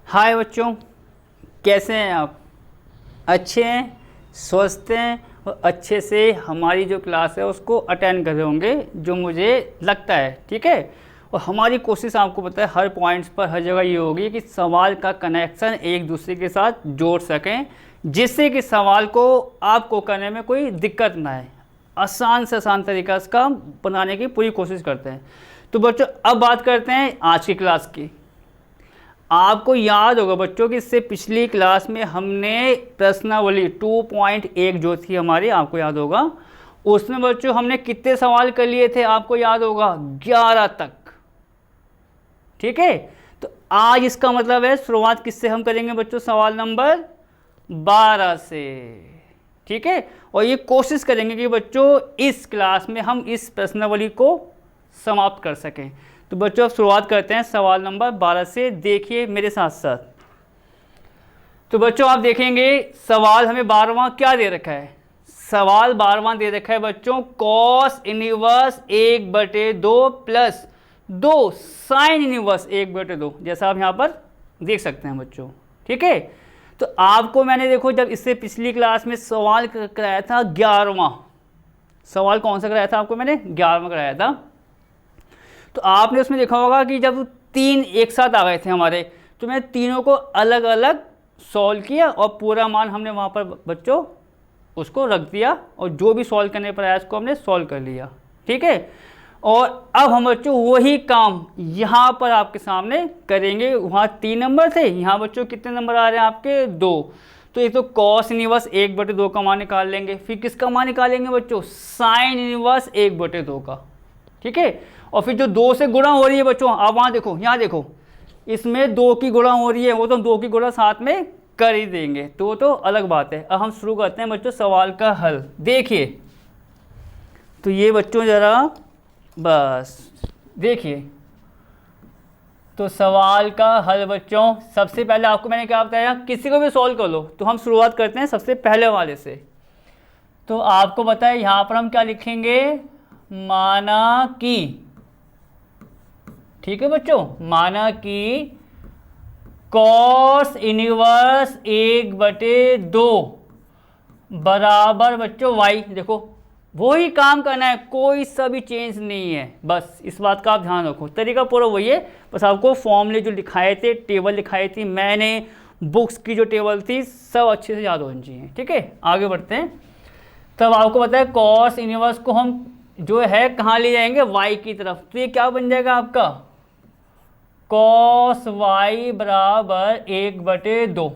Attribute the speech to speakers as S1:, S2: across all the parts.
S1: हाय बच्चों, कैसे हैं आप? अच्छे हैं, स्वस्थ हैं और अच्छे से हमारी जो क्लास है उसको अटेंड कर रहे होंगे, जो मुझे लगता है। ठीक है। और हमारी कोशिश आपको पता है हर पॉइंट्स पर हर जगह ये होगी कि सवाल का कनेक्शन एक दूसरे के साथ जोड़ सकें, जिससे कि सवाल को आपको करने में कोई दिक्कत ना आए। आसान से आसान तरीका इसका बनाने की पूरी कोशिश करते हैं। तो बच्चों अब बात करते हैं आज की क्लास की। आपको याद होगा बच्चों कि इससे पिछली क्लास में हमने प्रश्नावली 2.1 जो थी हमारी, आपको याद होगा, उसमें बच्चों हमने कितने सवाल कर लिए थे? आपको याद होगा 11 तक। ठीक है। तो आज इसका मतलब है शुरुआत किससे हम करेंगे बच्चों? सवाल नंबर 12 से। ठीक है। और ये कोशिश करेंगे कि बच्चों इस क्लास में हम इस प्रश्नावली को समाप्त कर सकें। तो बच्चों अब शुरुआत करते हैं सवाल नंबर 12 से। देखिए मेरे साथ साथ। तो बच्चों आप देखेंगे सवाल हमें 12वां क्या दे रखा है? सवाल 12वां दे रखा है बच्चों cos inverse 1/2 plus 2 sine inverse 1/2, जैसा आप यहाँ पर देख सकते हैं बच्चों। ठीक है। तो आपको मैंने देखो जब इससे पिछली क्लास में सवाल कराया था 11वां, सवाल कौन सा कराया था आपको? मैंने 11वां कराया था। तो आपने उसमें देखा होगा कि जब 3 एक साथ आ गए थे हमारे, तो मैंने तीनों को अलग अलग सॉल्व किया और पूरा मान हमने वहाँ पर बच्चों उसको रख दिया और जो भी सॉल्व करने पर आया उसको हमने सॉल्व कर लिया। ठीक है। और अब हम बच्चों वही काम यहाँ पर आपके सामने करेंगे। वहाँ 3 नंबर थे, यहाँ बच्चों कितने नंबर आ रहे हैं आपके? 2। तो ये तो कॉस इनवर्स 1/2 का मान निकाल लेंगे। फिर किसका मान निकालेंगे बच्चों? साइन इनवर्स 1/2 का। ठीक है। और फिर जो 2 से गुणा हो रही है बच्चों, आप वहाँ देखो, यहाँ देखो, इसमें 2 की गुणा हो रही है, वो तो 2 की गुणा साथ में कर ही देंगे, तो अलग बात है। अब हम शुरू करते हैं बच्चों सवाल का हल। देखिए तो ये बच्चों ज़रा बस देखिए, तो सवाल का हल बच्चों सबसे पहले आपको मैंने क्या बताया, किसी को भी सॉल्व कर लो। तो हम शुरुआत करते हैं सबसे पहले वाले से। तो आपको बताया यहाँ पर हम क्या लिखेंगे? माना कि, ठीक है बच्चों, माना कि कॉस इनवर्स 1/2 बराबर बच्चों y। देखो वही काम करना है, कोई सा भी चेंज नहीं है, बस इस बात का आप ध्यान रखो। तरीका पूरा वही है, बस आपको फॉर्मूले जो लिखाए थे, टेबल लिखाई थी मैंने, बुक्स की जो टेबल थी, सब अच्छे से याद होनी चाहिए। ठीक है। आगे बढ़ते हैं। तब आपको पता है कॉस इनवर्स को हम जो है कहाँ ले जाएंगे? y की तरफ। तो ये क्या बन जाएगा आपका? कॉस y बराबर 1/2।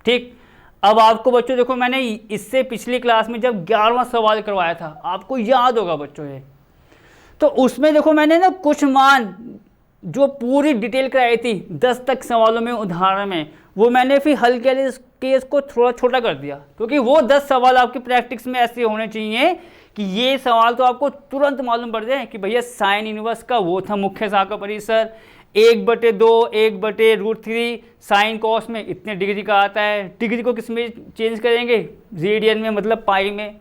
S1: ठीक। अब आपको बच्चों देखो मैंने इससे पिछली क्लास में जब 11वां सवाल करवाया था, आपको याद होगा बच्चों ये, तो उसमें देखो मैंने ना कुछ मान जो पूरी डिटेल कराई थी 10 तक सवालों में, उदाहरण में, वो मैंने फिर हल के लिए केस को थोड़ा छोटा कर दिया, क्योंकि वो 10 सवाल आपकी प्रैक्टिस में ऐसे होने चाहिए कि ये सवाल तो आपको तुरंत मालूम पड़ जाए कि भैया साइन इनवर्स का वो था मुख्य शाखा परिसर 1/2 1/√3 साइन कॉस में इतने डिग्री का आता है। डिग्री को किस में चेंज करेंगे? रेडियन में, मतलब पाई में।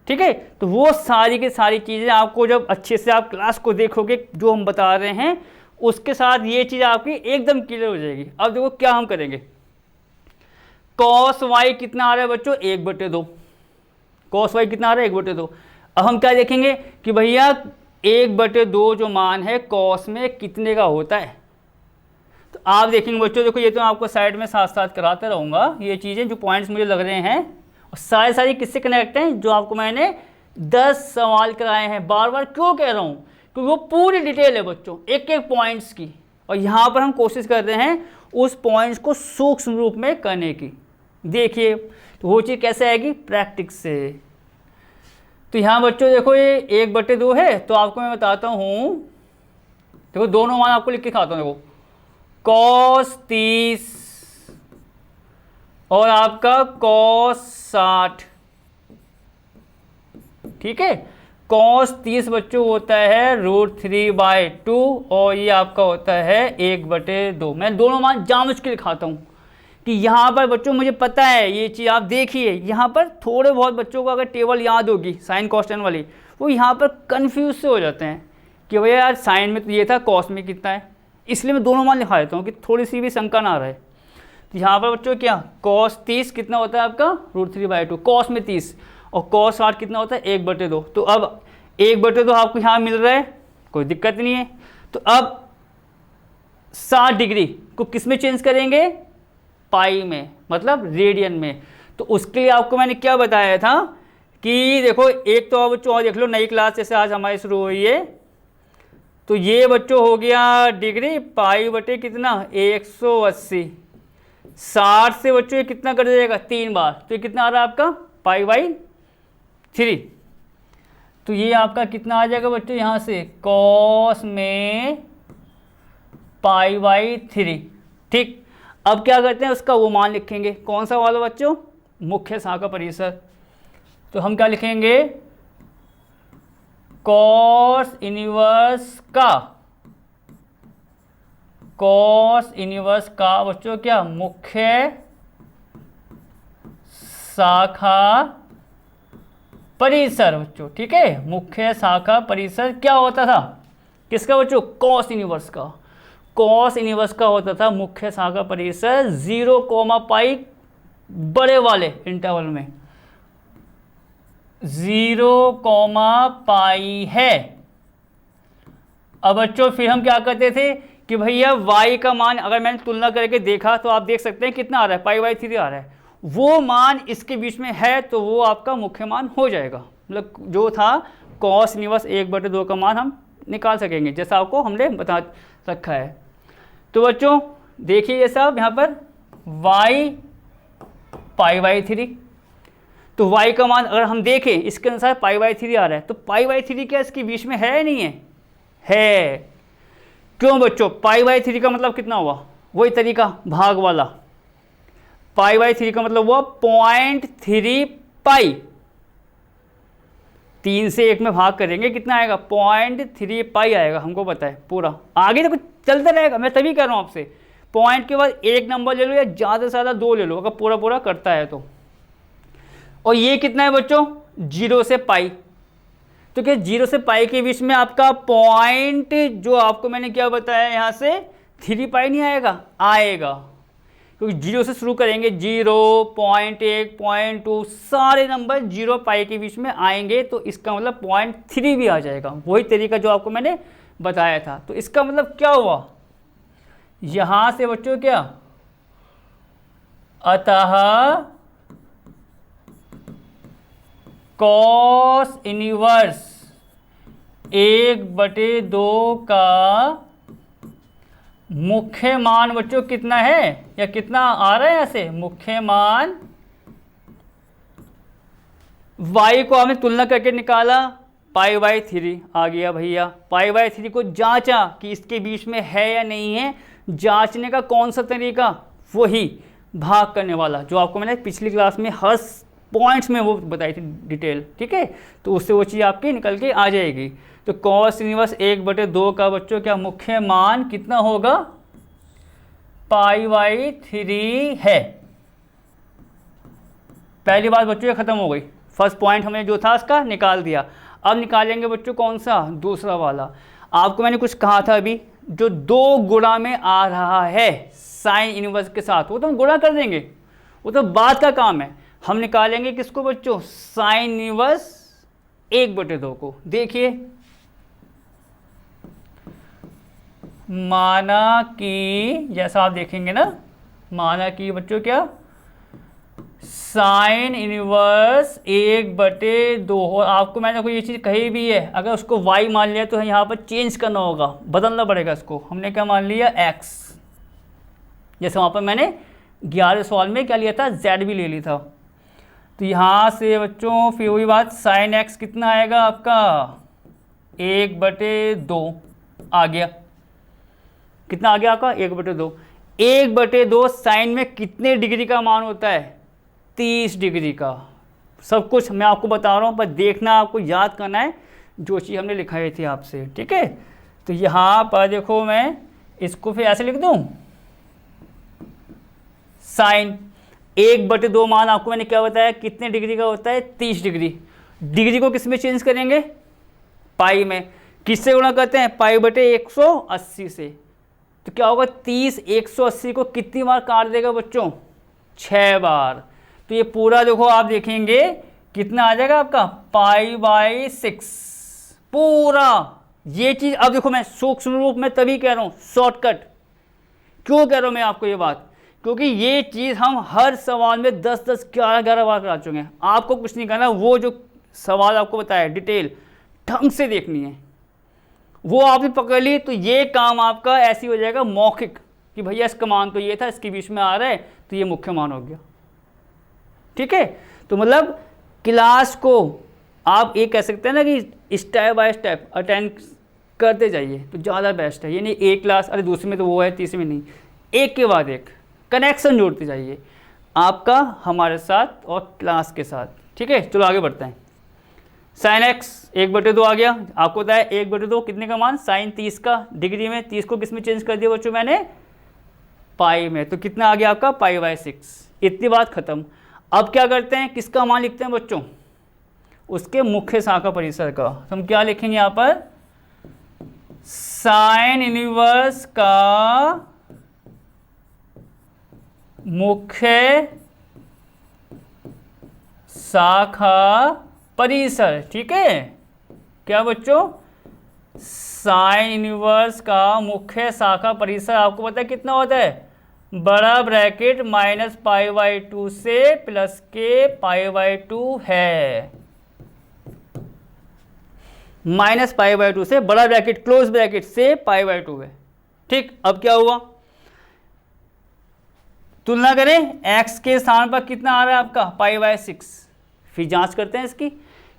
S1: ठीक है। तो वो सारी की सारी चीज़ें आपको जब अच्छे से आप क्लास को देखोगे जो हम बता रहे हैं, उसके साथ ये चीज़ आपकी एकदम क्लियर हो जाएगी। अब देखो क्या हम करेंगे। कॉस वाई कितना आ रहा है बच्चों? 1/2। कॉस वाई कितना आ रहा है? 1/2। अब हम क्या देखेंगे कि भैया 1/2 जो मान है कॉस में कितने का होता है। तो आप देखेंगे बच्चों, देखो ये तो आपको साइड में साथ साथ कराते रहूँगा, ये चीज़ें जो पॉइंट्स मुझे लग रहे हैं, और सारी किससे कनेक्ट हैं? जो आपको मैंने 10 सवाल कराए हैं। बार बार क्यों कह रहा हूँ? क्योंकि वो पूरी डिटेल है बच्चों एक एक पॉइंट्स की, और यहाँ पर हम कोशिश कर रहे हैं उस पॉइंट्स को सूक्ष्म रूप में करने की। देखिए तो वो चीज़ कैसे आएगी? प्रैक्टिस से। तो यहाँ बच्चों देखो ये 1/2 है, तो आपको मैं बताता हूँ, देखो दोनों मान आपको लिख के खाता हूँ। देखो कॉस 30 और आपका कॉस 60। ठीक है। कॉस 30 बच्चों होता है √3/2 और ये आपका होता है 1/2। मैं दोनों मान जानबूझ के लिखाता हूँ कि यहाँ पर बच्चों मुझे पता है ये चीज़। आप देखिए यहाँ पर थोड़े बहुत बच्चों को अगर टेबल याद होगी साइन कॉस्टेन वाली, वो यहाँ पर कन्फ्यूज से हो जाते हैं कि भैया यार साइन में तो ये था, कॉस में कितना है। इसलिए मैं दोनों मान लिखा देता हूँ कि थोड़ी सी भी शंका ना रहे। तो यहाँ पर बच्चों क्या cos 30 कितना होता है आपका √3/2, cos में 30 और cos 60 कितना होता है 1/2। तो अब 1/2 आपको यहाँ मिल रहा है, कोई दिक्कत नहीं है। तो अब 60 डिग्री को किस में चेंज करेंगे, पाई में, मतलब रेडियन में। तो उसके लिए आपको मैंने क्या बताया था कि देखो एक तो अब बच्चों और देख लो, नई क्लास जैसे आज हमारी शुरू हुई है, तो ये बच्चों हो गया डिग्री, पाई बटे कितना 180, 60 से बच्चों ये कितना कर जाएगा 3 बार, तो ये कितना आ रहा है आपका π/3। तो ये आपका कितना आ जाएगा बच्चों यहाँ से cos में π/3। ठीक, अब क्या करते हैं उसका वो मान लिखेंगे, कौन सा वाला बच्चों, मुख्य शाखा परिसर। तो हम क्या लिखेंगे, cos इनवर्स का बच्चों क्या मुख्य शाखा परिसर बच्चों। ठीक है, मुख्य शाखा परिसर क्या होता था किसका बच्चों, cos इनवर्स का। cos इनवर्स का होता था मुख्य शाखा परिसर 0, बड़े वाले इंटरवल में 0, है। अब बच्चों फिर हम क्या करते थे कि भैया y का मान अगर मैंने तुलना करके देखा तो आप देख सकते हैं कितना आ रहा है π/3 आ रहा है, वो मान इसके बीच में है तो वो आपका मुख्य मान हो जाएगा। मतलब जो था cos इनवर्स 1/2 का मान हम निकाल सकेंगे जैसा आपको हमने बता रखा है। तो बच्चों देखिए जैसा आप यहाँ पर y π/3, तो y का मान अगर हम देखें इसके अनुसार π/3 आ रहा है, तो π/3 क्या इसके बीच में है या नहीं है, है। क्यों बच्चों, π/3 का मतलब कितना हुआ, वही तरीका भाग वाला, π/3 का मतलब हुआ 0.3 पाई, 3 से 1 में भाग करेंगे कितना आएगा 0.3 पाई आएगा, हमको पता है पूरा। आगे तो कुछ चलता रहेगा, मैं तभी कर रहा हूँ आपसे, पॉइंट के बाद एक नंबर ले लो या ज़्यादा से ज़्यादा 2 ले लो अगर पूरा पूरा करता है तो। और ये कितना है बच्चों 0 से पाई, तो क्या 0 से पाई के बीच में आपका पॉइंट जो आपको मैंने क्या बताया यहाँ से 3 पाई नहीं आएगा, आएगा, क्योंकि 0 से शुरू करेंगे 0, 0.1, 0.2 सारे नंबर 0 पाई के बीच में आएंगे, तो इसका मतलब 0.3 भी आ जाएगा, वही तरीका जो आपको मैंने बताया था। तो इसका मतलब क्या हुआ यहाँ से बच्चों क्या, अतः cos इनवर्स 1/2 का मुख्य मान बच्चों कितना है, या कितना आ रहा है यहाँ से मुख्य मान, y को हमने तुलना करके निकाला π/3 आ गया भैया, π/3 को जांचा कि इसके बीच में है या नहीं है, जांचने का कौन सा तरीका, वही भाग करने वाला जो आपको मैंने पिछली क्लास में हर पॉइंट्स में वो बताई थी डिटेल। ठीक है, तो उससे वो चीज़ आपकी निकल के आ जाएगी। तो cos इनवर्स 1/2 का बच्चों क्या मुख्य मान कितना होगा π/3 है। पहली बात बच्चों ये खत्म हो गई, फर्स्ट पॉइंट हमने जो था उसका निकाल दिया। अब निकालेंगे बच्चों कौन सा, दूसरा वाला। आपको मैंने कुछ कहा था अभी, जो 2 गुणा में आ रहा है साइन इनवर्स के साथ, वो तो हम गुणा कर देंगे, वो तो बाद का काम है। हम निकालेंगे किसको बच्चों, साइन इनवर्स 1/2 को। देखिए माना कि जैसा आप देखेंगे ना, माना कि बच्चों क्या साइन इनवर्स 1/2, और आपको मैंने कोई ये चीज़ कही भी है, अगर उसको y मान लिया तो यहाँ पर चेंज करना होगा, बदलना पड़ेगा इसको। हमने क्या मान लिया x, जैसे वहाँ पर मैंने 11 सवाल में क्या लिया था z भी ले ली था। तो यहाँ से बच्चों फिर वही बात, साइन x कितना आएगा आपका 1/2 आ गया, कितना आ गया आपका 1/2। 1/2 साइन में कितने डिग्री का मान होता है 30 डिग्री का। सब कुछ मैं आपको बता रहा हूँ, पर देखना आपको याद करना है जो चीज़ हमने लिखाई थी आपसे। ठीक है, तो यहाँ पर देखो मैं इसको फिर ऐसे लिख दूँ, साइन 1/2 मान आपको मैंने क्या बताया कितने डिग्री का होता है 30 डिग्री। डिग्री को किस में चेंज करेंगे, पाई में। किससे गुणा करते हैं, π/180 से। तो क्या होगा 30 180 को कितनी बार काट देगा बच्चों? 6 बार। तो ये पूरा देखो आप देखेंगे कितना आ जाएगा आपका π/6 पूरा। ये चीज अब देखो मैं सूक्ष्म रूप में तभी कह रहा हूं, शॉर्टकट क्यों कह रहा हूं मैं आपको ये बात, क्योंकि ये चीज हम हर सवाल में 10-10 11-11 बार करा चुके हैं। आपको कुछ नहीं करना, वो जो सवाल आपको बताया डिटेल ढंग से देखनी है, वो आपने पकड़ ली तो ये काम आपका ऐसे हो जाएगा मौखिक कि भैया इसका मान तो ये था, इसके बीच में आ रहा है तो ये मुख्य मान हो गया। ठीक है, तो मतलब क्लास को आप ये कह सकते हैं ना कि स्टेप बाय स्टेप अटेंड करते जाइए तो ज़्यादा बेस्ट है। ये नहीं एक क्लास अरे दूसरी में तो वो है तीसरी में नहीं, एक के बाद एक कनेक्शन जोड़ते जाइए आपका हमारे साथ और क्लास के साथ। ठीक है, चलो आगे बढ़ते हैं। साइन एक्स 1/2 आ गया, आपको बताया 1/2 कितने का मान, साइन 30 का, डिग्री में 30 को किस में चेंज कर दिया बच्चों मैंने, पाई में, तो कितना आ गया आपका π/6। इतनी बात खत्म। अब क्या करते हैं, किसका मान लिखते हैं बच्चों, उसके मुख्य शाखा परिसर का। तो हम क्या लिखेंगे यहाँ पर, साइन इनवर्स का मुख्य शाखा परिसर। ठीक है, क्या बच्चों, साइन इनवर्स का मुख्य शाखा परिसर आपको पता है कितना होता है, बड़ा ब्रैकेट -π/2 से प्लस के π/2 है, -π/2 से बड़ा ब्रैकेट क्लोज ब्रैकेट से π/2 है। ठीक, अब क्या हुआ, तुलना करें x के स्थान पर कितना आ रहा है आपका π/6, फिर जांच करते हैं इसकी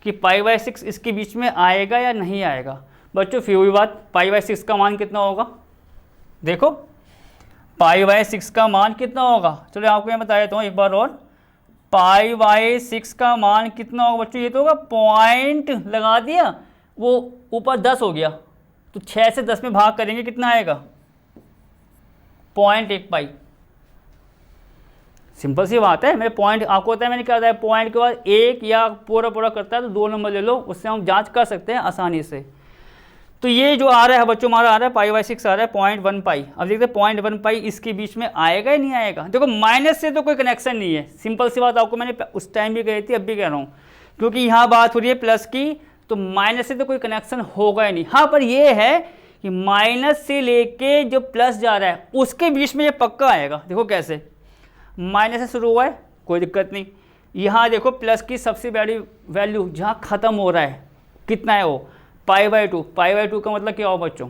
S1: कि π/6 इसके बीच में आएगा या नहीं आएगा। बच्चों फिर हुई बात, π/6 का मान कितना होगा, देखो π/6 का मान कितना होगा, चलो आपको मैं बता देता हूँ एक बार और, π/6 का मान कितना होगा बच्चों, ये तो होगा पॉइंट लगा दिया, वो ऊपर 10 हो गया तो 6 से 10 में भाग करेंगे कितना आएगा, 0.1 पाई। सिंपल सी बात है, मेरे पॉइंट आपको होता है मैंने क्या बताया, पॉइंट के बाद एक या पूरा पूरा करता है तो 2 नंबर ले लो, उससे हम जांच कर सकते हैं आसानी से। तो ये जो आ रहा है बच्चों हमारा आ रहा है π/6 आ रहा है 0.1 पाई। अब देखते हैं 0.1 पाई इसके बीच में आएगा या नहीं आएगा। देखो माइनस से तो कोई कनेक्शन नहीं है, सिंपल सी बात आपको मैंने उस टाइम भी कही थी अब भी कह रहा हूँ, क्योंकि यहाँ बात हो रही है प्लस की, तो माइनस से तो कोई कनेक्शन होगा ही नहीं। हाँ पर ये है कि माइनस से लेके जो प्लस जा रहा है उसके बीच में ये पक्का आएगा। देखो कैसे, माइनस से शुरू हुआ है कोई दिक्कत नहीं, यहाँ देखो प्लस की सबसे बड़ी वैल्यू जहाँ ख़त्म हो रहा है कितना है वो π/2। π/2 का मतलब क्या हुआ बच्चों,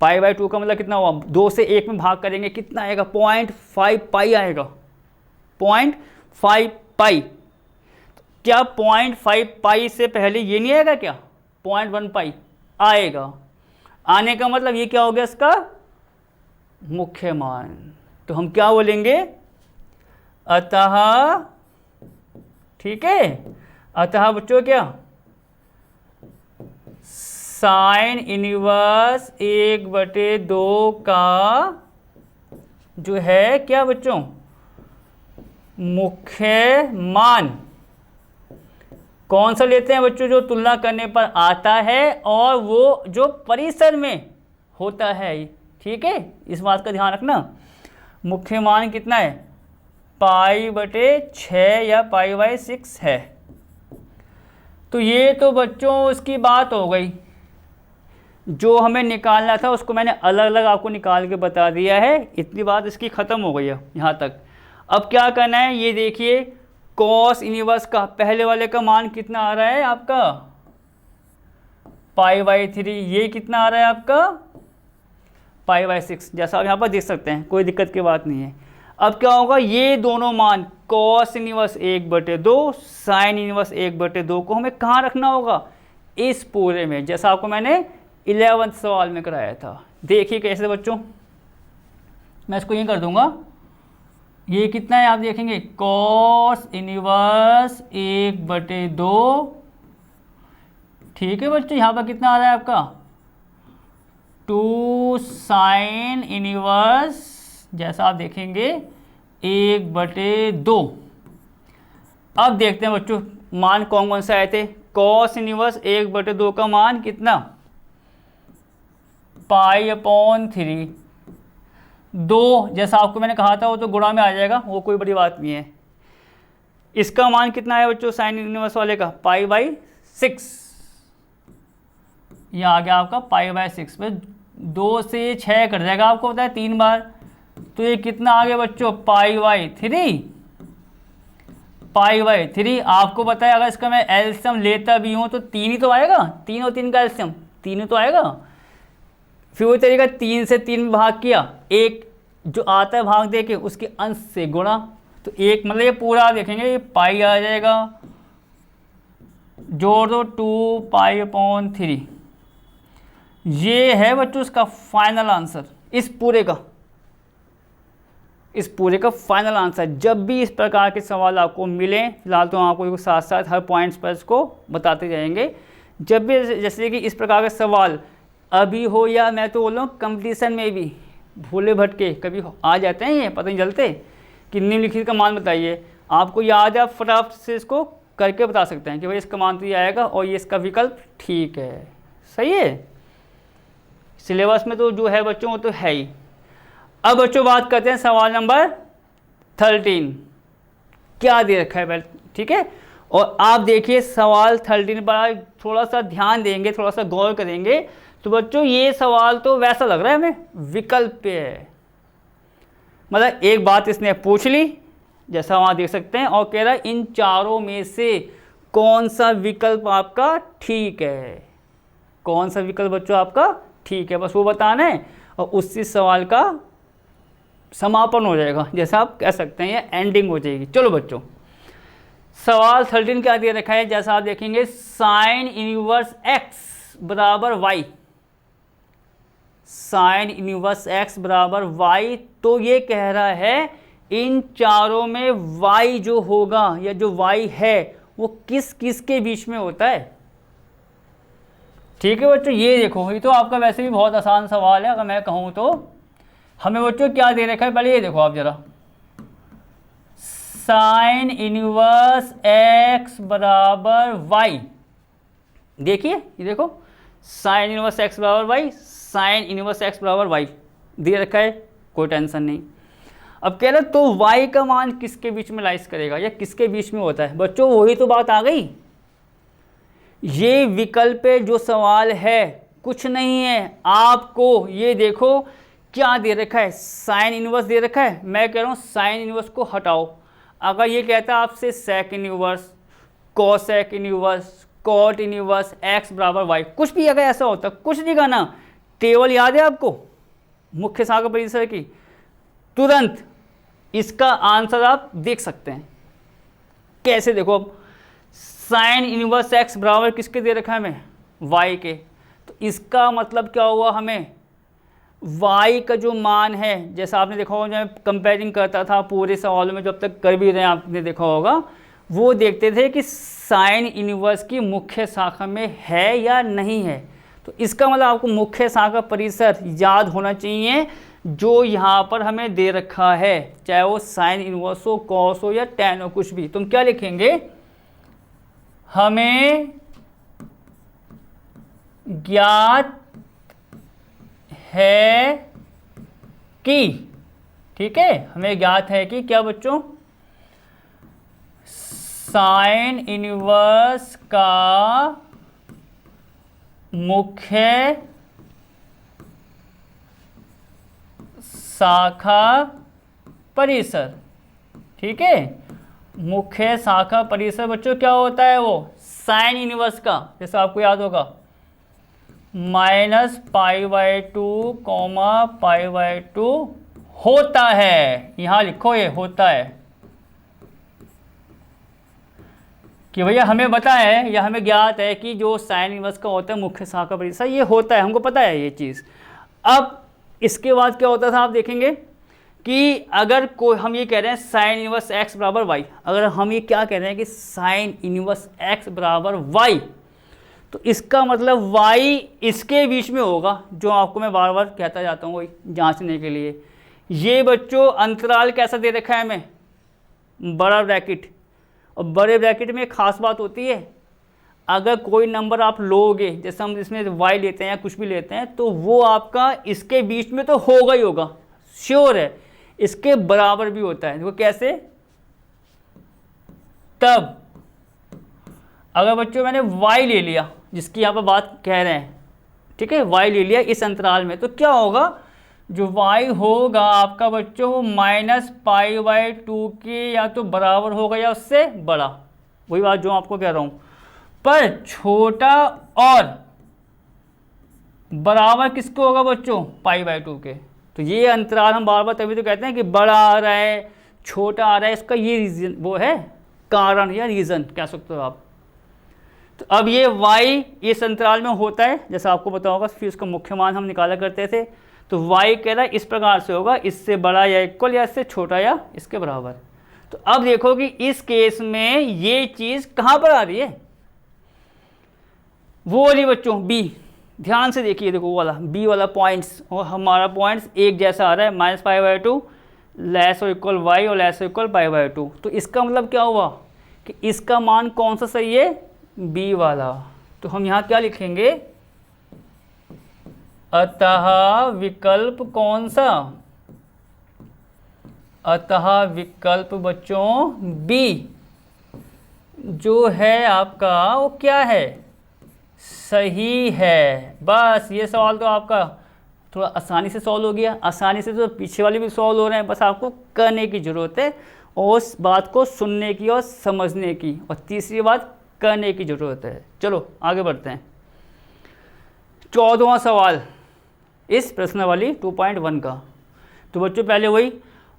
S1: π/2 का मतलब कितना हुआ, 2 से 1 में भाग करेंगे कितना आएगा, 0.5 पाई आएगा, 0.5 पाई। क्या 0.5 पाई से पहले ये नहीं आएगा क्या, 0.1 पाई आएगा। आने का मतलब ये क्या हो गया इसका मुख्य मान। तो हम क्या बोलेंगे, अतः, ठीक है, अतः बच्चों क्या, साइन इनवर्स 1/2 का जो है क्या बच्चों मुख्य मान, कौन सा लेते हैं बच्चों, जो तुलना करने पर आता है और वो जो परिसर में होता है। ठीक है, इस बात का ध्यान रखना। मुख्य मान कितना है, π/6 या π/6 है। तो ये तो बच्चों उसकी बात हो गई, जो हमें निकालना था उसको मैंने अलग अलग आपको निकाल के बता दिया है, इतनी बात इसकी ख़त्म हो गई है यहाँ तक। अब क्या करना है, ये देखिए कॉस इनवर्स का पहले वाले का मान कितना आ रहा है आपका π/3, ये कितना आ रहा है आपका π/6, जैसा आप यहाँ पर देख सकते हैं, कोई दिक्कत की बात नहीं है। अब क्या होगा, ये दोनों मान कॉस इनवर्स 1/2 साइन इनवर्स 1/2 को हमें कहाँ रखना होगा, इस पूरे में, जैसा आपको मैंने 11वें सवाल में कराया था। देखिए कैसे बच्चों, मैं इसको ये कर दूंगा, ये कितना है आप देखेंगे कॉस इनवर्स 1/2, ठीक है बच्चों, यहाँ पर कितना आ रहा है आपका 2 साइन इनवर्स, जैसा आप देखेंगे 1/2। अब देखते हैं बच्चों मान कौन कौन से आए थे, कॉस इनवर्स 1/2 का मान कितना π/3। 2 जैसा आपको मैंने कहा था वो तो गुणा में आ जाएगा, वो कोई बड़ी बात नहीं है। इसका मान कितना है बच्चों साइन इनवर्स वाले का? π/6। ये आ गया आपका π/6 में 2 से 6 कट जाएगा, आपको पता है 3 बार, तो ये कितना आ गया बच्चों? π/3। π/3 आपको पता है अगर इसका मैं एलसीएम लेता भी हूँ तो 3 ही तो आएगा, 3 और 3 का एलसीएम 3 ही तो आएगा। फिर वही तरीका 3 से 3 में भाग किया, एक जो आता है भाग दे के उसके अंश से गुणा, तो एक मतलब ये पूरा देखेंगे ये पाई आ जाएगा, जोड़ दो 2π/3। ये है बच्चों इसका फाइनल आंसर, इस पूरे का फाइनल आंसर। जब भी इस प्रकार के सवाल आपको मिलें, फिलहाल तो आपको साथ साथ हर पॉइंट्स पर इसको बताते जाएंगे, जब भी जैसे कि इस प्रकार के सवाल अभी हो या मैं तो बोल रहा हूँ कंपटीशन में भी भूले भटके कभी आ जाते हैं, ये पता नहीं चलते कि निम्नलिखित का मान बताइए, आपको याद है आप फटाफट से इसको करके बता सकते हैं कि भाई इसका मान तो ये आएगा और ये इसका विकल्प ठीक है। सही है, सिलेबस में तो जो है बच्चों वो तो है ही। अब बच्चों बात करते हैं सवाल नंबर 13, क्या दे रखा है पहले, ठीक है। और आप देखिए सवाल 13 पर थोड़ा सा ध्यान देंगे, थोड़ा सा गौर करेंगे तो बच्चों ये सवाल तो वैसा लग रहा है हमें विकल्प पे है, मतलब एक बात इसने पूछ ली जैसा वहाँ देख सकते हैं और कह रहा है इन चारों में से कौन सा विकल्प आपका ठीक है, कौन सा विकल्प बच्चों आपका ठीक है, बस वो बताना है और उसी सवाल का समापन हो जाएगा, जैसा आप कह सकते हैं, या एंडिंग हो जाएगी। चलो बच्चों सवाल 13 क्या दे रखा है, जैसा आप देखेंगे साइन इनवर्स x बराबर y, साइन इनवर्स x बराबर y, तो ये कह रहा है इन चारों में y जो होगा या जो y है वो किस किस के बीच में होता है। ठीक है बच्चों, ये देखो ये तो आपका वैसे भी बहुत आसान सवाल है, अगर मैं कहूँ तो हमें बच्चों क्या दे रखा है, पहले ये देखो आप जरा, साइन इनवर्स x बराबर y, देखिए ये देखो साइन इनवर्स x बराबर y, साइन इनवर्स x बराबर y दे रखा है, कोई टेंशन नहीं। अब कह रहे तो y का मान किसके बीच में लाइज करेगा या किसके बीच में होता है, बच्चों वही तो बात आ गई। ये विकल्प जो सवाल है कुछ नहीं है, आपको ये देखो क्या दे रखा है, साइन इनवर्स दे रखा है, मैं कह रहा हूँ साइन इनवर्स को हटाओ, अगर ये कहता है आपसे sec inverse, cosec inverse, cot inverse x बराबर y, कुछ भी अगर ऐसा होता, कुछ नहीं कहना, टेबल याद है आपको मुख्य शाखा परिसर की, तुरंत इसका आंसर आप देख सकते हैं। कैसे देखो, अब साइन इनवर्स x बराबर किसके दे रखा है हमें, y के, तो इसका मतलब क्या हुआ, हमें y का जो मान है, जैसा आपने देखा होगा जब कंपेयरिंग करता था पूरे सवालों में, जब तक कर भी रहे हैं आपने देखा होगा, वो देखते थे कि साइन इनवर्स की मुख्य शाखा में है या नहीं है, तो इसका मतलब आपको मुख्य शाखा परिसर याद होना चाहिए जो यहाँ पर हमें दे रखा है, चाहे वो साइन इनवर्स हो, कॉस हो या टैन हो, कुछ भी। तुम क्या लिखेंगे, हमें ज्ञात है कि, ठीक है, हमें ज्ञात है कि क्या बच्चों, साइन इनवर्स का मुख्य शाखा परिसर, ठीक है, मुख्य शाखा परिसर बच्चों क्या होता है, वो साइन इनवर्स का, जैसा आपको याद होगा -π/2, π/2 होता है, यहां लिखो ये होता है, कि भैया हमें पता है या हमें ज्ञात है कि जो साइन इनवर्स का होता है मुख्य शाखा परिसर, ये होता है, हमको पता है ये चीज़। अब इसके बाद क्या होता था, आप देखेंगे कि अगर कोई हम ये कह रहे हैं साइन इनवर्स x बराबर y, अगर हम ये क्या कह रहे हैं कि साइन इनवर्स x बराबर y, तो इसका मतलब y इसके बीच में होगा, जो आपको मैं बार बार कहता जाता हूँ वही जांचने के लिए। ये बच्चों अंतराल कैसा दे रखा है हमें, बड़ा ब्रैकेट, और बड़े ब्रैकेट में एक खास बात होती है, अगर कोई नंबर आप लोगे, जैसे हम इसमें y लेते हैं या कुछ भी लेते हैं, तो वो आपका इसके बीच में तो होगा ही होगा, श्योर है, इसके बराबर भी होता है। देखो कैसे, तब अगर बच्चों मैंने y ले लिया, जिसकी यहाँ पर बात कह रहे हैं, ठीक है, y ले लिया इस अंतराल में, तो क्या होगा, जो y होगा आपका बच्चों वो -π/2 के या तो बराबर होगा या उससे बड़ा, वही बात जो आपको कह रहा हूँ। पर छोटा और बराबर किसको होगा बच्चों, π/2 के। तो ये अंतराल हम बार बार तभी तो कहते हैं कि बड़ा आ रहा है, छोटा आ रहा है, इसका ये रीजन वो है, कारण या रीज़न कह सकते हो आप। तो अब ये y इस अंतराल में होता है, जैसा आपको पता होगा, फिर उसका मुख्य मान हम निकाला करते थे। तो y कह रहा है इस प्रकार से होगा, इससे बड़ा या इक्वल या इससे छोटा या इसके बराबर। तो अब देखो कि इस केस में ये चीज़ कहाँ पर आ रही है, वो वाली बच्चों b, ध्यान से देखिए, देखो वो वाला b वाला पॉइंट्स, और हमारा पॉइंट्स एक जैसा आ रहा है, -π/2 लेस और इक्वल y और लेस और इक्वल π/2। तो इसका मतलब क्या हुआ कि इसका मान कौन सा सही है, b वाला। तो हम यहाँ क्या लिखेंगे, अतः विकल्प कौन सा, अतः विकल्प बच्चों b जो है आपका वो क्या है, सही है। बस ये सवाल तो आपका थोड़ा आसानी से सॉल्व हो गया, आसानी से तो पीछे वाले भी सॉल्व हो रहे हैं, बस आपको करने की ज़रूरत है और उस बात को सुनने की और समझने की, और तीसरी बात करने की ज़रूरत है। चलो आगे बढ़ते हैं। 14वां सवाल इस प्रश्नावली 2.1 का। तो बच्चों पहले वही,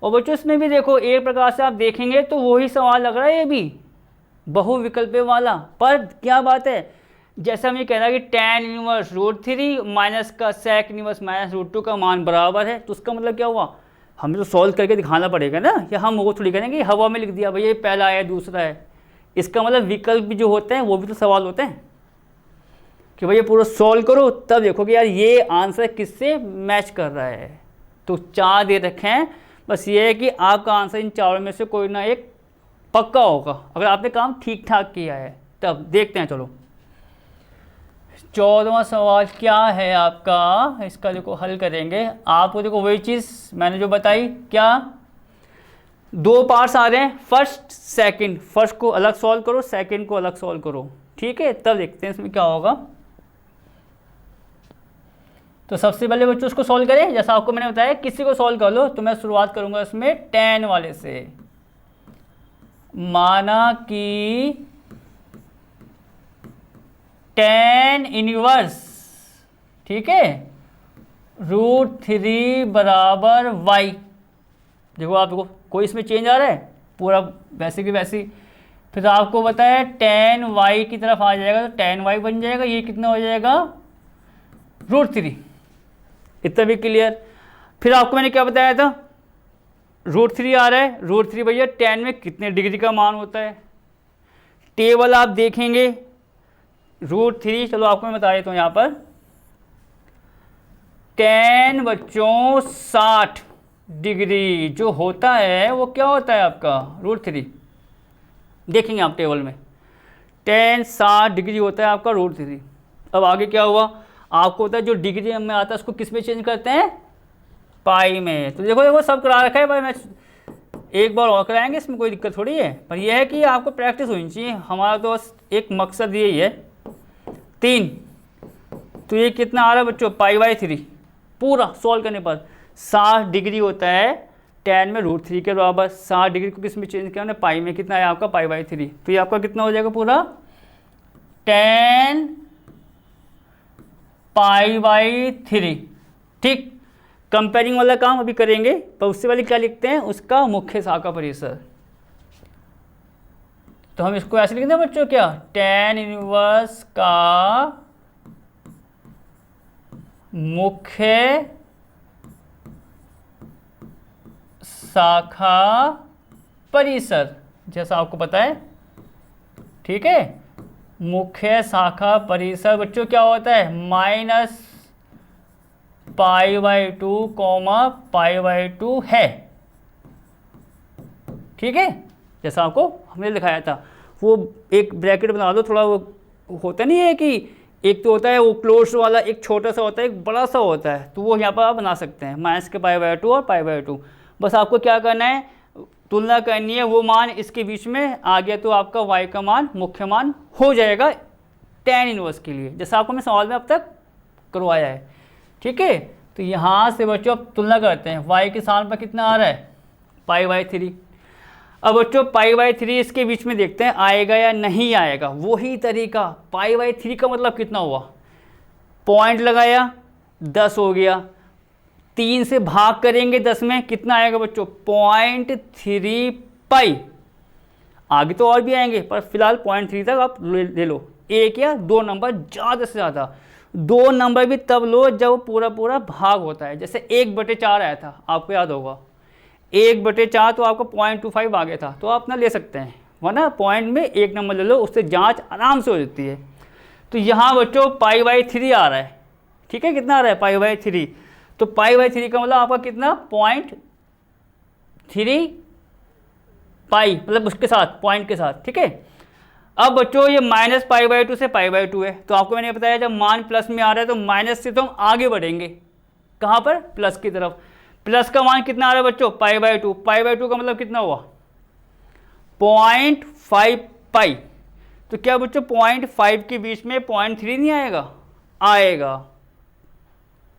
S1: और बच्चों इसमें भी देखो एक प्रकार से आप देखेंगे तो वही सवाल लग रहा है, ये भी बहुविकल्पे वाला। पर क्या बात है, जैसे हम ये कह रहा है कि tan इनवर्स √3 माइनस का sec इनवर्स -√2 का मान बराबर है, तो उसका मतलब क्या हुआ, हमें तो सॉल्व करके दिखाना पड़ेगा ना, या हम वो थोड़ी करेंगे हवा में लिख दिया भैया ये पहला है दूसरा है। इसका मतलब विकल्प भी जो होते हैं वो भी तो सवाल होते हैं कि भैया पूरा सॉल्व करो, तब देखो कि यार ये आंसर किससे मैच कर रहा है। तो 4 दे रखे हैं, बस ये है कि आपका आंसर इन चारों में से कोई ना एक पक्का होगा, अगर आपने काम ठीक ठाक किया है। तब देखते हैं, चलो 14वां सवाल क्या है आपका, इसका देखो हल करेंगे। आपको देखो वही चीज़ मैंने जो बताई, क्या 2 पार्ट्स आ रहे हैं, फर्स्ट सेकंड, फर्स्ट को अलग सॉल्व करो, सेकंड को अलग सॉल्व करो, ठीक है। तब देखते हैं इसमें क्या होगा। तो सबसे पहले बच्चों उसको सॉल्व करें, जैसा आपको मैंने बताया किसी को सॉल्व कर लो। तो मैं शुरुआत करूंगा इसमें tan वाले से। माना कि tan इनवर्स, ठीक है, √3 बराबर y। देखो आप देखो कोई इसमें चेंज आ रहा है, पूरा वैसे की वैसी। फिर आपको बताया tan y की तरफ आ जाएगा, तो tan y बन जाएगा, ये कितना हो जाएगा √3। इतना भी क्लियर। फिर आपको मैंने क्या बताया था, √3 आ रहा है, √3 भैया tan में कितने डिग्री का मान होता है, टेबल आप देखेंगे √3। चलो आपको मैं बता देता हूँ यहाँ पर, tan बच्चों 60 डिग्री जो होता है वो क्या होता है आपका √3। देखेंगे आप टेबल में, tan 60 डिग्री होता है आपका √3। अब आगे क्या हुआ, आपको होता है जो डिग्री में आता है उसको किस में चेंज करते हैं, पाई में। तो देखो देखो सब करा रखा है भाई, मैं एक बार और कराएंगे, इसमें कोई दिक्कत थोड़ी है, पर यह है कि आपको प्रैक्टिस होनी चाहिए। हमारा तो एक मकसद यही है। 3, तो ये कितना आ रहा है बच्चों, π/3। पूरा सॉल्व करने पर 60 डिग्री होता है tan में √3 के बराबर। 60 डिग्री को किस में चेंज किया हमने, पाई में। कितना है आपका π/3। तो ये आपका कितना हो जाएगा पूरा, tan π/3। ठीक, कंपेयरिंग वाला काम अभी करेंगे, पर उससे वाली क्या लिखते हैं, उसका मुख्य शाखा परिसर। तो हम इसको ऐसे लिखते हैं बच्चों, क्या, tan इनवर्स का मुख्य शाखा परिसर, जैसा आपको पता है, ठीक है। मुख्य शाखा परिसर बच्चों क्या होता है, -π/2, π/2 है, ठीक है। जैसा आपको हमने दिखाया था, वो एक ब्रैकेट बना दो, थोड़ा वो होता नहीं है कि एक तो होता है वो क्लोज वाला, एक छोटा सा होता है, एक बड़ा सा होता है, तो वो यहाँ पर आप बना सकते हैं माइनस के π/2 और π/2। बस आपको क्या करना है, तुलना करनी है, वो मान इसके बीच में आ गया तो आपका y का मान मुख्य मान हो जाएगा tan इनवर्स के लिए, जैसा आपको मैं सवाल में अब तक करवाया है। ठीक है, तो यहाँ से बच्चों अब तुलना करते हैं, y के स्थान पर कितना आ रहा है π/3। अब बच्चों π/3 इसके बीच में देखते हैं आएगा या नहीं आएगा। वही तरीका, π/3 का मतलब कितना हुआ, पॉइंट लगाया 10 हो गया, 3 से भाग करेंगे 10 में, कितना आएगा बच्चों 0.3π। आगे तो और भी आएंगे पर फिलहाल 0.3 तक आप ले लो। एक या दो नंबर, ज़्यादा से ज़्यादा 2 नंबर भी तब लो जब पूरा पूरा भाग होता है। जैसे 1/4 आया था, आपको याद होगा 1/4 तो आपको 0.25 आ गया था, तो आप ना ले सकते हैं, वरना पॉइंट में एक नंबर ले लो, उससे जांच आराम से हो जाती है। तो यहाँ बच्चों π/3 आ रहा है। ठीक है, कितना आ रहा है π/3, तो π/3 का मतलब आपका कितना 0.3π, मतलब उसके साथ पॉइंट के साथ। ठीक है, अब बच्चों ये -π/2 से π/2 है, तो आपको मैंने बताया जब मान प्लस में आ रहा है तो माइनस से तो हम आगे बढ़ेंगे, कहाँ पर, प्लस की तरफ। प्लस का मान कितना आ रहा है बच्चों π/2, π/2 का मतलब कितना हुआ 0.5π। तो क्या बच्चों 0.5 के बीच में 0.3 नहीं आएगा, आएगा।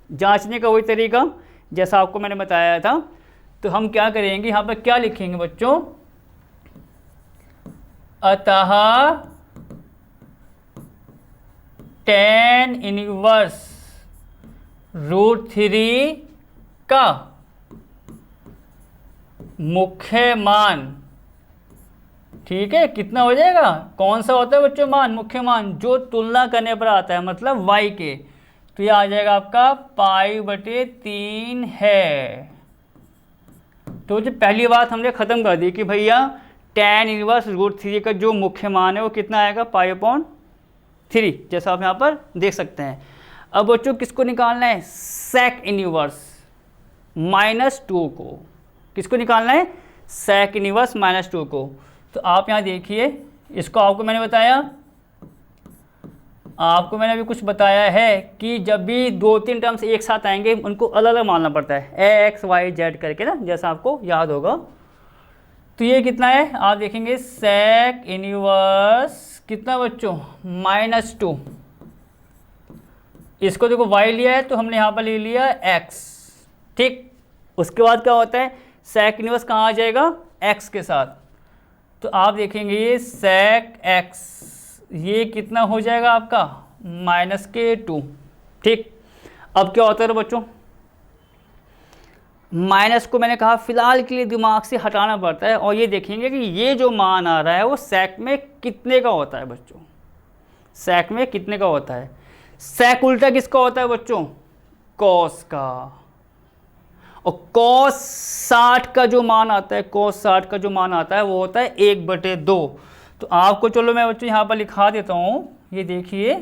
S1: जांचने का वही तरीका जैसा आपको मैंने बताया था। तो हम क्या करेंगे, यहाँ पर क्या लिखेंगे बच्चों, अतः tan इनवर्स √3 का मुख्य मान, ठीक है, कितना हो जाएगा, कौन सा होता है बच्चों मान, मुख्य मान जो तुलना करने पर आता है, मतलब y के, तो ये आ जाएगा आपका π/3 है। तो जो पहली बात हमने ख़त्म कर दी कि भैया tan इनवर्स √3 का जो मुख्य मान है वो कितना आएगा π/3, जैसा आप यहाँ पर देख सकते हैं। अब बच्चों किसको निकालना है, sec इनवर्स -2 को, किसको निकालना है, sec इनवर्स -2 को। तो आप यहाँ देखिए, इसको आपको मैंने बताया, आपको मैंने अभी कुछ बताया है कि जब भी 2-3 टर्म्स एक साथ आएंगे उनको अलग अलग मानना पड़ता है, x y z करके ना, जैसा आपको याद होगा। तो ये कितना है आप देखेंगे, sec इनवर्स कितना बच्चों -2, इसको देखो y लिया है तो हमने यहाँ पर ले लिया x। ठीक, उसके बाद क्या होता है, sec इनवर्स कहाँ आ जाएगा, x के साथ। तो आप देखेंगे ये sec x, ये कितना हो जाएगा आपका -2। ठीक, अब क्या होता है बच्चों, माइनस को मैंने कहा फिलहाल के लिए दिमाग से हटाना पड़ता है, और ये देखेंगे कि ये जो मान आ रहा है वो sec में कितने का होता है बच्चों, sec में कितने का होता है। sec उल्टा किसका होता है बच्चों, cos का, और cos 60 का जो मान आता है, cos 60 का जो मान आता है वो होता है 1/2। तो आपको चलो मैं बच्चों यहाँ पर लिखा देता हूँ, ये देखिए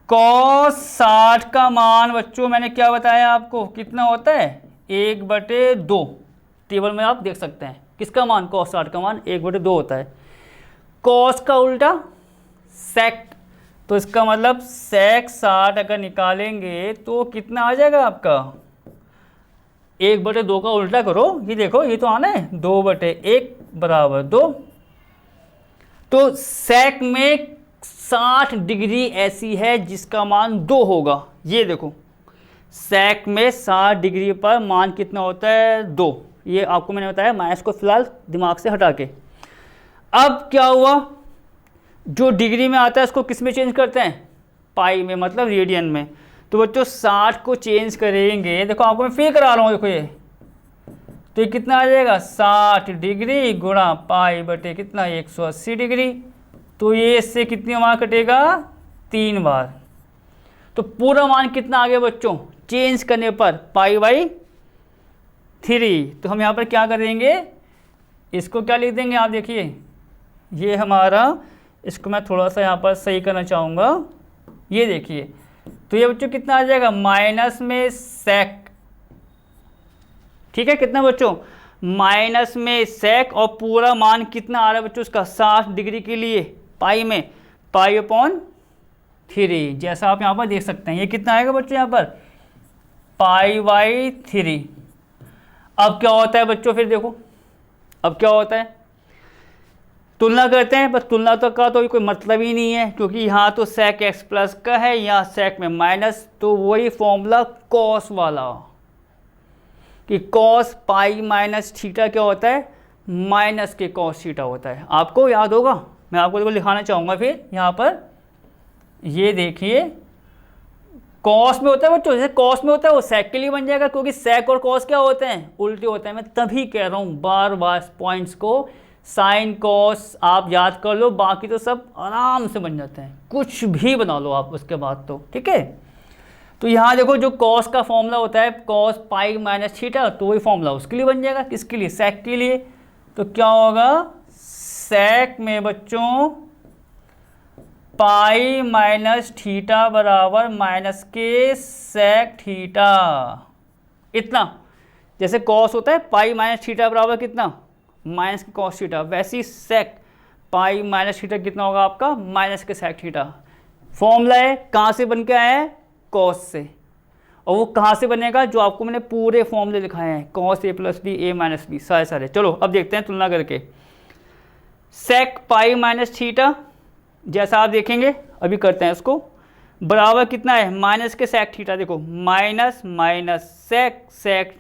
S1: cos 60 का मान बच्चों मैंने क्या बताया आपको, कितना होता है 1/2। टेबल में आप देख सकते हैं किसका मान, cos 60 का मान 1/2 होता है। cos का उल्टा sec, तो इसका मतलब sec 60 अगर निकालेंगे तो कितना आ जाएगा आपका, 1/2 का उल्टा करो, ये देखो ये तो आना है 2/1 = 2। तो sec में 60 डिग्री ऐसी है जिसका मान 2 होगा। ये देखो sec में 60 डिग्री पर मान कितना होता है 2, ये आपको मैंने बताया, माइनस को फिलहाल दिमाग से हटा के। अब क्या हुआ, जो डिग्री में आता है उसको किस में चेंज करते हैं, पाई में, मतलब रेडियन में। तो बच्चों 60 को चेंज करेंगे, देखो आपको मैं फिर करा रहा हूँ, देखो ये, तो ये कितना आ जाएगा 60 डिग्री गुणा पाई बटे कितना 180 डिग्री। तो ये इससे कितनी बार कटेगा, 3 बार। तो पूरा मान कितना आ गया बच्चों, चेंज करने पर π/3। तो हम यहाँ पर क्या करेंगे, इसको क्या लिख देंगे, आप देखिए ये हमारा, इसको मैं थोड़ा सा यहाँ पर सही करना चाहूँगा, ये देखिए। तो ये बच्चों कितना आ जाएगा, माइनस में sec, ठीक है, कितना बच्चों माइनस में sec, और पूरा मान कितना आ रहा है बच्चों उसका 60 डिग्री के लिए पाई में π/3, जैसा आप यहाँ पर देख सकते हैं। ये कितना आएगा बच्चों यहाँ पर π/3। अब क्या होता है बच्चों, फिर देखो अब क्या होता है, तुलना करते हैं। बस तुलना तो का तो कोई मतलब ही नहीं है, क्योंकि यहाँ तो sec x प्लस का है, यहाँ sec में माइनस, तो वही फॉर्मूला cos वाला कि cos π-θ क्या होता है, माइनस के cos थीटा होता है। आपको याद होगा, मैं आपको देखो लिखाना चाहूँगा फिर यहाँ पर, ये देखिए cos में होता है बच्चों, जैसे cos में होता है वो sec के लिए बन जाएगा, क्योंकि sec और cos क्या होते हैं, उल्टे होते हैं। मैं तभी कह रहा हूँ बार बार पॉइंट्स को, साइन कॉस आप याद कर लो, बाकी तो सब आराम से बन जाते हैं, कुछ भी बना लो आप उसके बाद तो, ठीक है। तो यहाँ देखो जो कॉस का फॉर्मूला होता है cos π-θ, तो वही फॉर्मूला उसके लिए बन जाएगा, किसके लिए, sec के लिए। तो क्या होगा, sec में बच्चों π-θ बराबर माइनस के sec थीटा, इतना। जैसे cos होता है π-θ बराबर कितना, माइनस के cos थीटा, वैसे ही sec π-θ कितना होगा आपका, माइनस के sec थीटा। फॉर्मूला है, कहाँ से बन के आया है, cos से, और वो कहाँ से बनेगा, जो आपको मैंने पूरे फॉर्मूले दिखाए हैं, cos a plus B a minus B, सारे। चलो अब देखते हैं तुलना करके। sec π-θ जैसा आप देखेंगे, अभी करते हैं इसको, बराबर कितना है, माइनस के sec थीटा। देखो माइनस माइनस sec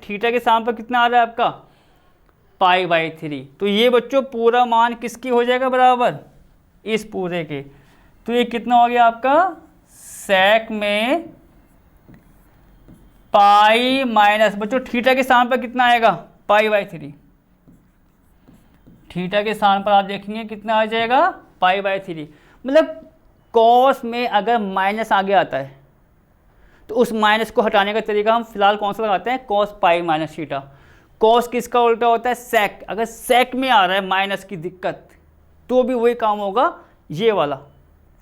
S1: थीटा के सामने पर कितना आ रहा है आपका, π/3। तो ये बच्चों पूरा मान किसकी हो जाएगा, बराबर इस पूरे के। तो ये कितना हो गया आपका, sec में पाई माइनस, बच्चों थीटा के स्थान पर कितना आएगा, π/3। थीटा के स्थान पर आप देखेंगे कितना आ जाएगा, π/3। मतलब cos में अगर माइनस आगे आता है तो उस माइनस को हटाने का तरीका हम फिलहाल कौन सा लगाते हैं, cos π-θ। cos किसका उल्टा होता है, sec। अगर sec में आ रहा है माइनस की दिक्कत, तो भी वही काम होगा, ये वाला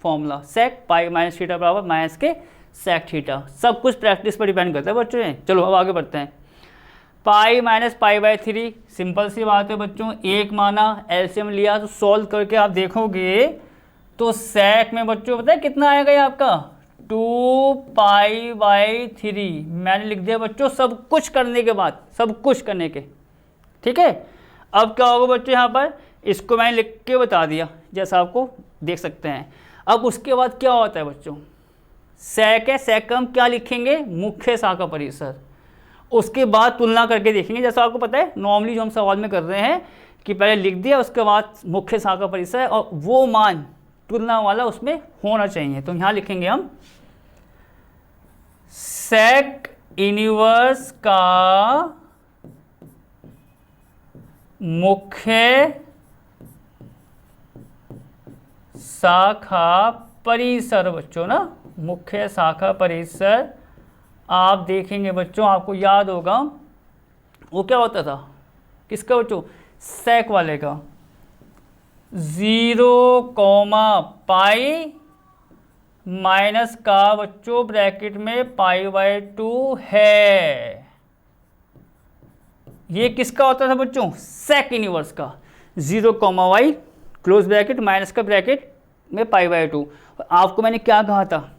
S1: फॉर्मूला, sec π-θ बराबर माइनस के sec थीटा। सब कुछ प्रैक्टिस पर डिपेंड करता है बच्चों। चलो अब आगे बढ़ते हैं। पाई माइनस π/3, सिंपल सी बात है बच्चों, एक माना, एलसीएम लिया, तो सॉल्व करके आप देखोगे तो sec में बच्चों पता है कितना आएगा ये आपका, 2π/3। मैंने लिख दिया बच्चों सब कुछ करने के बाद, सब कुछ करने के, ठीक है। अब क्या होगा बच्चों, यहाँ पर इसको मैंने लिख के बता दिया, जैसा आपको देख सकते हैं। अब उसके बाद क्या होता है बच्चों, sec है, sec का हम क्या लिखेंगे, मुख्य शाखा परिसर। उसके बाद तुलना करके देखेंगे, जैसा आपको पता है नॉर्मली जो हम सवाल में कर रहे हैं कि पहले लिख दिया, उसके बाद मुख्य शाखा परिसर, और वो मान तुलना वाला उसमें होना चाहिए। तो यहाँ लिखेंगे हम sec इनवर्स का मुख्य शाखा परिसर, बच्चों ना, मुख्य शाखा परिसर। आप देखेंगे बच्चों, आपको याद होगा वो क्या होता था, किसका बच्चों, sec वाले का, 0, माइनस का बच्चों ब्रैकेट में π/2 है। ये किसका होता था बच्चों, sec इनवर्स का, 0, क्लोज ब्रैकेट, माइनस का ब्रैकेट में π/2। आपको मैंने क्या कहा था,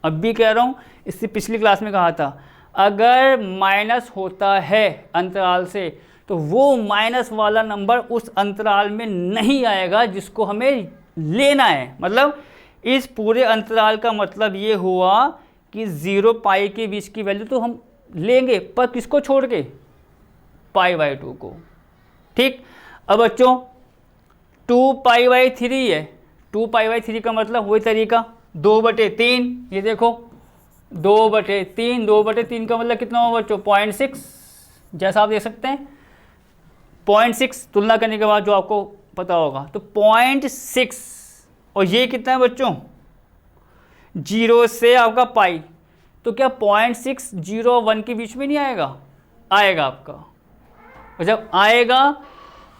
S1: अब भी कह रहा हूँ, इससे पिछली क्लास में कहा था, अगर माइनस होता है अंतराल से, तो वो माइनस वाला नंबर उस अंतराल में नहीं आएगा जिसको हमें लेना है। मतलब इस पूरे अंतराल का मतलब ये हुआ कि 0 पाई के बीच की वैल्यू तो हम लेंगे, पर किसको छोड़ के, π/2 को, ठीक। अब बच्चों 2π/3 है, 2π/3 का मतलब वही तरीका, 2/3। ये देखो 2/3, 2/3 का मतलब कितना होगा बच्चों, 0.6, जैसा आप देख सकते हैं 0.6। तुलना करने के बाद जो आपको पता होगा, तो 0.6, और ये कितना है बच्चों, 0 से आपका पाई, तो क्या 0.6 0 और 1 के बीच में नहीं आएगा, आएगा आपका। और जब आएगा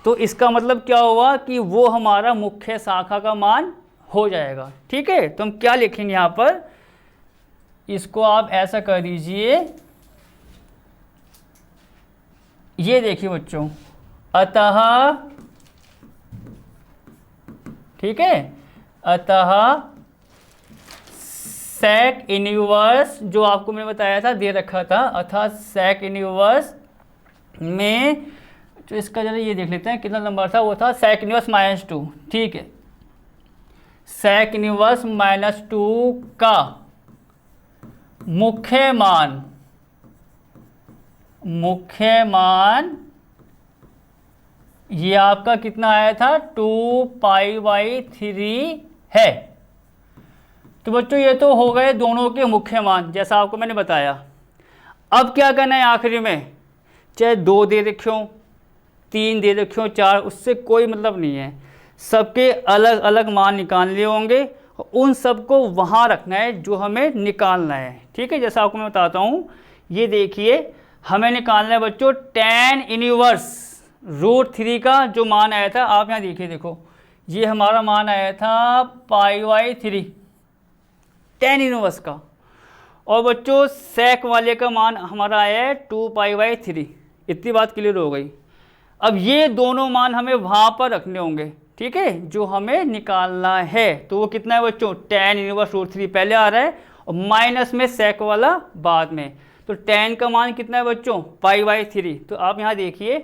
S1: तो इसका मतलब क्या हुआ कि वो हमारा मुख्य शाखा का मान हो जाएगा, ठीक है। तो हम क्या लिखेंगे यहाँ पर, इसको आप ऐसा कर दीजिए, ये देखिए बच्चों, अतः, ठीक है, अतः सेक इनवर्स जो आपको मैंने बताया था दे रखा था, अतः सेक इनवर्स में जो इसका जरा ये देख लेते हैं कितना नंबर था, वो था सेक इनवर्स -2। ठीक है, सेक इनवर्स -2 का मुख्य मान ये आपका कितना आया था 2π/3 है। तो बच्चों ये तो हो गए दोनों के मुख्य मान जैसा आपको मैंने बताया। अब क्या करना है आखिरी में, चाहे 2 दे रखे हो, 3 दे रखे हो, 4, उससे कोई मतलब नहीं है, सबके अलग अलग मान निकालने होंगे और उन सबको वहाँ रखना है जो हमें निकालना है। ठीक है, जैसा आपको मैं बताता हूँ, ये देखिए हमें निकालना है बच्चों tan इनवर्स √3 का जो मान आया था, आप यहाँ देखिए, देखो ये हमारा मान आया था π/3 tan इनवर्स का, और बच्चों सेक वाले का मान हमारा आया है 2π/3। इतनी बात क्लियर हो गई। अब ये दोनों मान हमें वहाँ पर रखने होंगे, ठीक है, जो हमें निकालना है। तो वो कितना है बच्चों, tan इनवर्स √3 पहले आ रहा है और माइनस में सेक वाला बाद में। तो tan का मान कितना है बच्चों, π/3। तो आप यहाँ देखिए,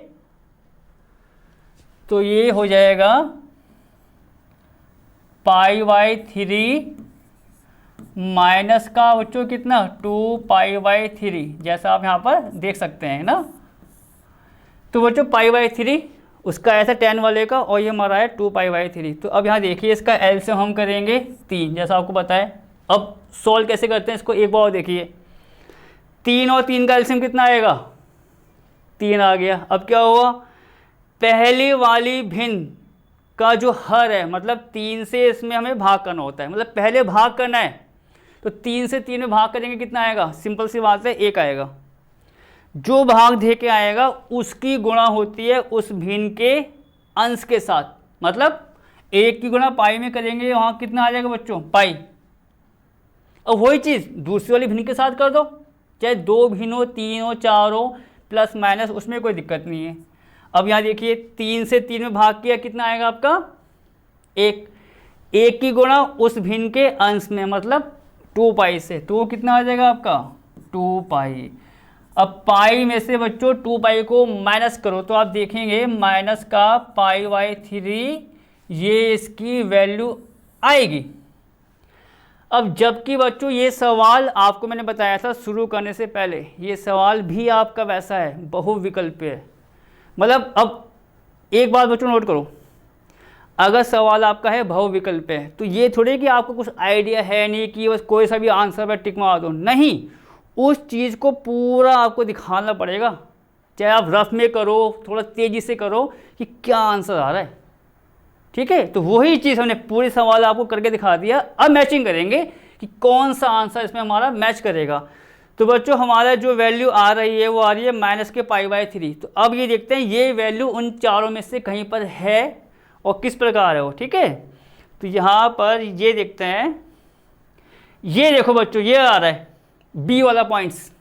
S1: तो ये हो जाएगा π/3 माइनस का बच्चों कितना 2π/3, जैसा आप यहाँ पर देख सकते हैं ना। तो बच्चों π/3 उसका आया था tan वाले का, और ये हमारा है 2π/3। तो अब यहाँ देखिए इसका एलसीएम हम करेंगे 3, जैसा आपको बताया। अब सॉल्व कैसे करते हैं इसको एक बार देखिए, 3 और 3 का एलसीएम कितना आएगा, 3 आ गया। अब क्या हुआ, पहली वाली भिन्न का जो हर है, मतलब 3 से इसमें हमें भाग करना होता है, मतलब पहले भाग करना है। तो 3 से 3 में भाग करेंगे, कितना आएगा, सिंपल सी बात है 1 आएगा। जो भाग दे के आएगा उसकी गुणा होती है उस भिन्न के अंश के साथ, मतलब 1 की गुणा पाई में करेंगे, वहाँ कितना आ जाएगा बच्चों, पाई। अब वही चीज़ दूसरी वाली भिन्न के साथ कर दो, चाहे 2 भिन्न हो, 3 हो, 4 हो, प्लस माइनस, उसमें कोई दिक्कत नहीं है। अब यहाँ देखिए 3 से 3 में भाग किया, कितना आएगा आपका 1। 1 की गुणा उस भिन्न के अंश में, मतलब 2π से, तो वो कितना आ जाएगा आपका 2π। अब पाई में से बच्चों 2π को माइनस करो, तो आप देखेंगे माइनस का π/3 ये इसकी वैल्यू आएगी। अब जबकि बच्चों ये सवाल आपको मैंने बताया था शुरू करने से पहले, ये सवाल भी आपका वैसा है, बहुविकल्पीय है। मतलब अब एक बात बच्चों नोट करो, अगर सवाल आपका है बहुविकल्पीय है, तो ये थोड़े कि आपको कुछ आइडिया है नहीं कि बस कोई सा भी आंसर पर टिक मार दो, नहीं, उस चीज़ को पूरा आपको दिखाना पड़ेगा, चाहे आप रफ में करो, थोड़ा तेज़ी से करो कि क्या आंसर आ रहा है। ठीक है, तो वही चीज़ हमने पूरे सवाल आपको करके दिखा दिया। अब मैचिंग करेंगे कि कौन सा आंसर इसमें हमारा मैच करेगा। तो बच्चों हमारा जो वैल्यू आ रही है वो आ रही है माइनस के π/3। तो अब ये देखते हैं ये वैल्यू उन चारों में से कहीं पर है और किस प्रकार है वो। ठीक है, तो यहाँ पर ये देखते हैं, ये देखो बच्चों ये आ रहा है बी वाला पॉइंट्स,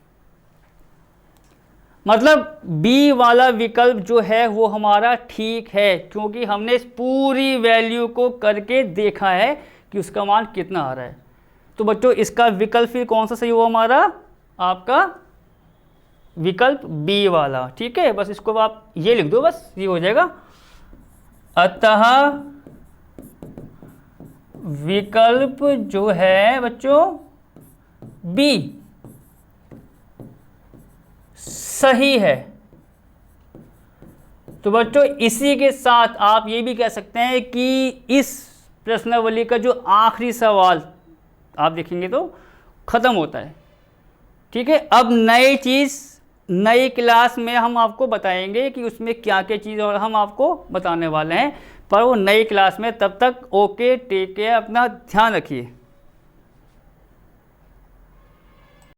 S1: मतलब बी वाला विकल्प जो है वो हमारा ठीक है, क्योंकि हमने इस पूरी वैल्यू को करके देखा है कि उसका मान कितना आ रहा है। तो बच्चों इसका विकल्प फिर कौन सा सही हुआ हमारा, आपका विकल्प बी वाला। ठीक है, बस इसको आप ये लिख दो, बस ये हो जाएगा। अतः विकल्प जो है बच्चों बी सही है। तो बच्चों इसी के साथ आप ये भी कह सकते हैं कि इस प्रश्नावली का जो आखिरी सवाल आप देखेंगे तो ख़त्म होता है। ठीक है, अब नई चीज़ नई क्लास में हम आपको बताएंगे कि उसमें क्या क्या चीज़ और हम आपको बताने वाले हैं, पर वो नई क्लास में। तब तक ओके, टेक केयर, अपना ध्यान रखिए।